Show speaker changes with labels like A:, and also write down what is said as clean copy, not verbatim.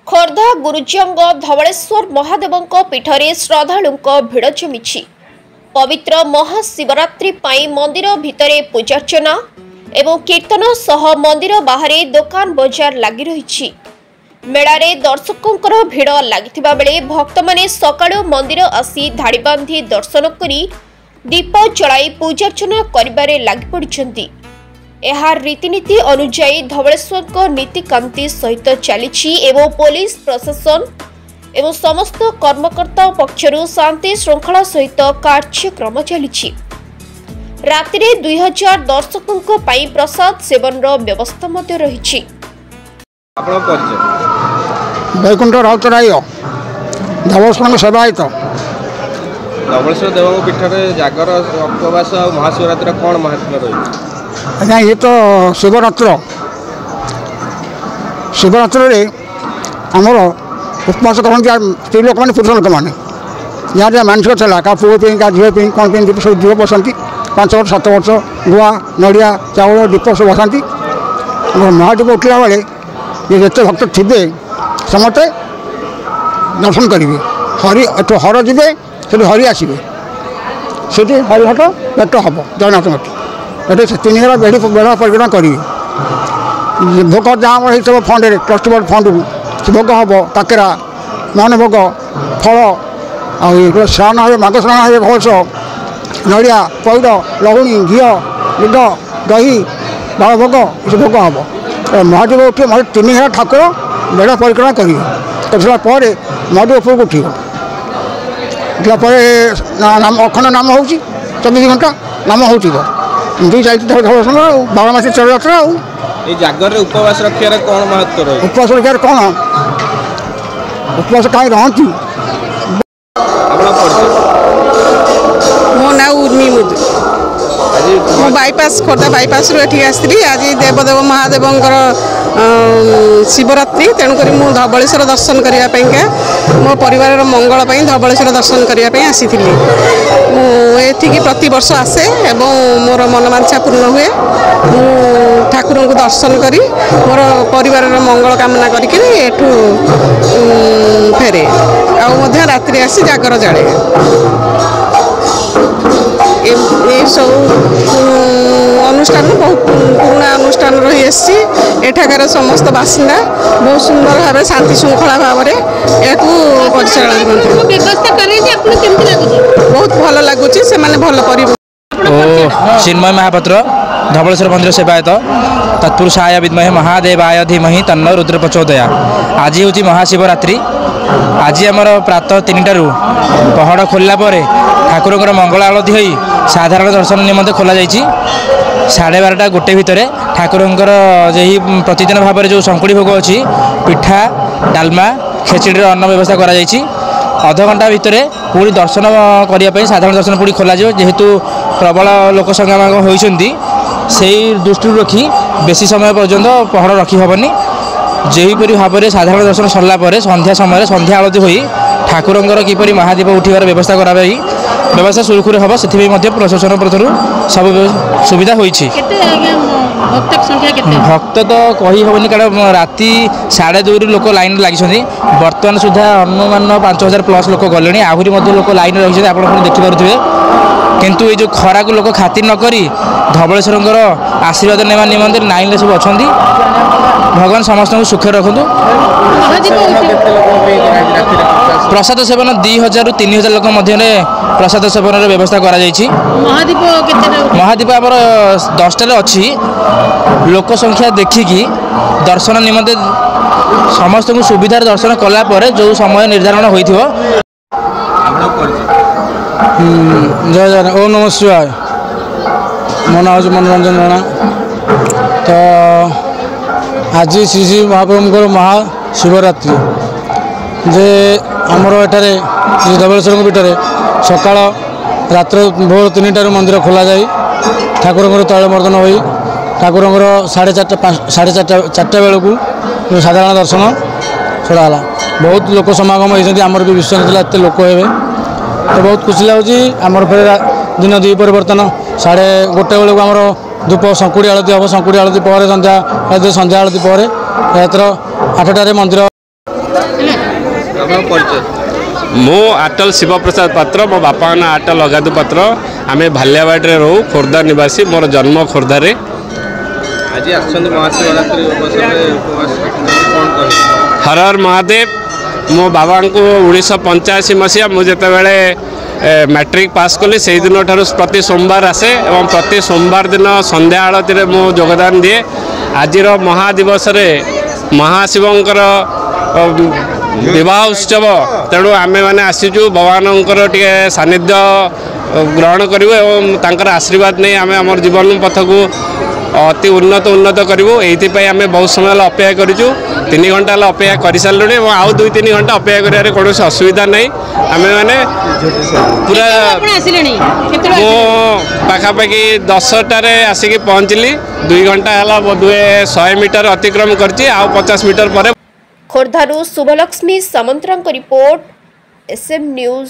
A: खोर्धा गुरुजंग धवलेश्वर महादेव पीठरे श्रद्धालु भिड़ जमी पवित्र महाशिवरात्रि मंदिर भितरे पूजार्चना एवं कीर्तन सह मंदिर बाहर दुकान बजार लगी रही मेलारे दर्शकों भिड़ लगी बेले भक्त मैंने सकाळु मंदिर आसी धाड़ी बांधि दर्शन करी दीप जलाई पूजार्चना करिबारे लगी पड़िछन्ति। यह रीतिनीति अनुजाई धवलेश्वर नीतिकांति सहित चली एवं पुलिस प्रशासन एवं समस्त कर्मकर्ता पक्षरु शांति श्रृंखला सहित कार्यक्रम चली। रातिरे 2000 दर्शकों पाई प्रसाद सेवन व्यवस्था मध्य रही।
B: वैकुंठ राउतराय धवलेश्वर सेवायत
C: धवलेश्वर देव पीठ जागर उपवास और महाशिवरात्रि कौन महात्म्य रही?
B: आज्ञा ये तो शिवरात्र आमर उपवास करते स्त्री लोक मैंने पुरुष लोक मैंने जहाँ जहाँ मानसिक था क्या पुओ क्या झील कौन पे सब दीप बसती 5 वर्ष 7 वर्ष गुआ नड़िया चाउल दीप सब बसाती महादीप उठला बेले ये जिते भक्त थे समस्ते दर्शन करेंगे हरि हर जी से हरि आसवे से हरिहट पेट हम जगन्नाथ मठ ये 3 घंटा बेड़ा परिक्रमा करेंगे भोग जहाँ हो फंड ट्रस्ट बोर्ड फंड भोग हम काकेरा मान भोग फल आ स्नान हे माघ स्नान हे भवस नड़िया पौड लहुणी घी दुध दही बाल भोग ये भोग हम महादेव उठे 3 घंटा ठाकुर बेड़ा परिक्रमा करेंगे कर महादेव उपरको उठ अखंड नाम हो 24 घंटा नाम हो धवलेश्वर बारह मासी चल जात्रा
C: जागर उपवास रखिए कौन महत्व रही?
B: उपवास रखिए कौन उपवास कहीं रहती
D: मो ना उर्मी मुद बाईपास खोर्धा बाईपास रू आसती आज देवदेव महादेव शिवरात्रि तेणुक मु धवलेश्वर दर्शन करने मो परिवार मंगल धवलेश्वर दर्शन करने आसी मुझे प्रति वर्ष आसे एवं मोर मनमांछा पूर्ण हुए मु ठाकुर को दर्शन करी मोर परिवार मंगल कामना करके फेरे आ रात्रि आसी जागर जाए ये सब अनुष्ठान बहुत पुराना अनुष्ठान रही एठाकार समस्त बासिंदा बहुत सुंदर भाव शांति श्रृंखला भाव परिचालन बहुत भल लगुच से भल
E: चिन्मय महापात्र धवलेश्वर मंदिर सेवायत तत्पुरुषाय विद्महे महादेवाय धीमहि तन्नो रुद्र प्रचोदया। आज हूँ महाशिवरात्रि। आज आमर प्रातः 3टारू पहड़ खोलला ठाकुर मंगल आलती हो साधारण दर्शन निमंते खोल जा 12:30 गोटे भितर ठाकुर प्रतिदिन भाव में जो संकुड़ी भोग अच्छी पिठा डालमा खेचड़ी अन्न व्यवस्था कर अध घंटा भितर पुणी दर्शन करने साधारण दर्शन पुणी खोल जेहेतु प्रबल लोक संगम होती से दृष्टि रखी बेसी समय पर्यंत पहड़ रखी हेनी जेपरी भाव में साधारण दर्शन सरला संध्या समय संध्या आलती हो ठाकुर किपरि महादीप उठार व्यवस्था कर व्यवस्था सुरखुर हम से प्रशासन पक्षर सब सुविधा होती। भक्त तो कही हेनी कारण राति 2:30 लोक लाइन लगी बर्तमान सुधा अनुमान 5000 प्लस लोक गले आहरी लोक लाइन रही आप देखिपे किंतु ये जो खरा को लोक खातिर नक धवलेश्वर आशीर्वाद नेवा निमंते लाइन सब अच्छा भगवान समस्त को सुखे रखु। प्रसाद सेवन 2000 ରୁ 3000 लोक मध्य प्रसाद सेवन व्यवस्था कर महादीप आमर 10टार अच्छी लोक संख्या देखिकी दर्शन निमंते समस्त को सुविधार दर्शन कला जो समय निर्धारण होइथिबो। जय जय ओम नमः शिवाय। मो ना हूँ मनोरंजन राणा। तो आज श्री श्री महाप्रभुंर महाशिवरात्रि जे आमर एठारे श्री धवलेश्वर पीठरे सकाळ रात्र भोर 3टारू मंदिर खोल जाए ठाकुर तैलमर्दन हो ठाकुर 4:30 बेलू साधारण दर्शन छड़ाला बहुत लोक समागम होती आमर भी विश्वास एत लोक हे तो बहुत खुशी लगुच आमर फिर दिन 2 परिवर्तन 1:30 बेलू आमर धूप संकुड़ी आलती हम संकुड़ी आलती पर संध्या आलती पर रात्र 8टार मंदिर
C: আপনার পরিচয়
F: मु आटल शिव प्रसाद पात्र मो बापा ना आटल अगाधु पात्र आम भालियाबाड़ी रो खोर्धा निवासी मोर जन्म खोर्धारे
C: आज आसछन्ति महाशिवरात्रि अवसर उपवास कौन कह
F: हर हर महादेव मो बाबा को 1985 मसीहा मुझे मैट्रिक पास कली से दिन ठार प्रति सोमवार आसे और प्रति सोमवार दिन संध्या आलती मु योगदान दिए आज महादिवस महाशिवंकर विवाह उत्सव तेणु आम मैंने आसीचु भगवान टे सानिध्य ग्रहण करूँ और आशीर्वाद नहीं आम आम जीवन पथ को अति उन्नत करूँ ये आम बहुत समय अपेक्षा करूँ 3 घंटा अपेक्षा कर सारे और आउ 2-3 घंटा अपेक्षा कर कौन असुविधा नहीं आम मैंने पूरा मो पाखापाखि 10टारे आसिक पहुँचली 2 घंटा है बोधे 100 मीटर अतिक्रम कर 50 मीटर पर
A: खोर्धारू शुभलक्ष्मी सामंतरांक रिपोर्ट एसएम न्यूज।